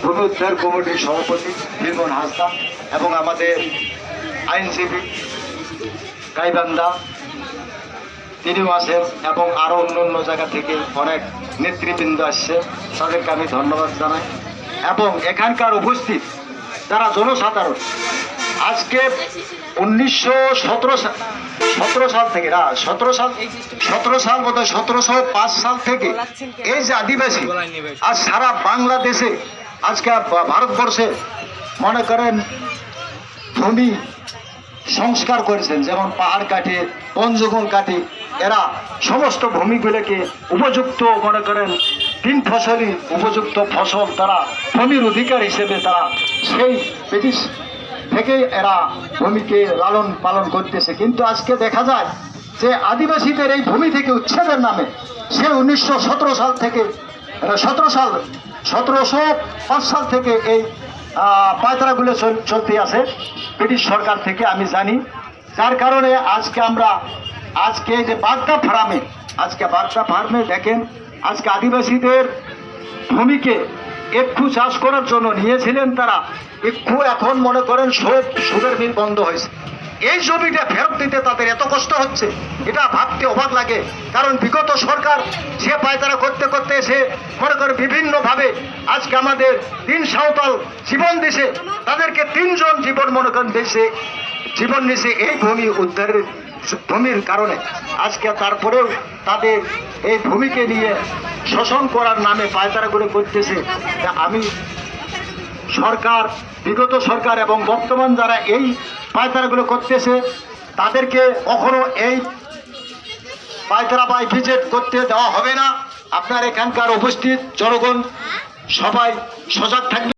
ভূমি উদ্ধার কমিটির সভাপতি নীলমন হাসদা এবং আমাদের আইনজীবী গাইবান্ধা তিনিও আছেন এবং আরও অন্য অন্য জায়গা থেকে অনেক নেতৃবৃন্দ আসছে, তাদেরকে আমি ধন্যবাদ জানাই। এবং এখানকার উপস্থিত যারা জনসাধারণ, আজকে 1917 সাল থেকে না 17 সাল বোধ হয় 1705 সাল থেকে এই যে আদিবাসী আজ সারা বাংলাদেশে আজকে ভারতবর্ষে মনে করেন ভূমি সংস্কার করেছেন, যেমন পাহাড় কাটে বন জঙ্গল কাটে, এরা সমস্ত ভূমিগুলোকে উপযুক্ত মনে করেন 3 ফসলি উপযুক্ত ফসল তারা ভূমির অধিকার হিসেবে তারা সেই ব্রিটিশ থেকেই এরা ভূমিকে লালন পালন করতেছে। কিন্তু আজকে দেখা যায় যে আদিবাসীদের এই ভূমি থেকে উচ্ছেদের নামে সে 1917 সাল থেকে 1705 সাল থেকে এই পায়তারাগুলো চলতে আছে ব্রিটিশ সরকার থেকে, আমি জানি। যার কারণে আজকে যে বাগদা ফার্মে দেখেন আজকে আদিবাসীদের ভূমিকে একটু চাষ করার জন্য নিয়েছিলেন তারা, একটু এখন মনে করেন সব সুদের মিল বন্ধ হয়েছে। এই জমিটা ফেরত দিতে তাদের এত কষ্ট হচ্ছে, এটা ভাবতে অবাক লাগে। কারণ বিগত সরকার সে পায়তারা করতে করতে সে মনে করে বিভিন্নভাবে আজকে আমাদের 3 সাঁওতাল জীবন দিছে, তাদেরকে 3 জন জীবন মনে করেন দিয়েছে, জীবন নিছে এই ভূমি উদ্ধারের ভূমির কারণে। আজকে তারপরেও তাদের এই ভূমিকে নিয়ে শোষণ করার নামে পায়তারাগুলো করতেছে। আমি সরকার, বিগত সরকার এবং বর্তমান যারা এই পায়তারাগুলো করতেছে তাদেরকে কখনো এই পায়তারা বা ভিজিট করতে দেওয়া হবে না। আপনার এখানকার উপস্থিত জনগণ সবাই সজাগ থাকবে।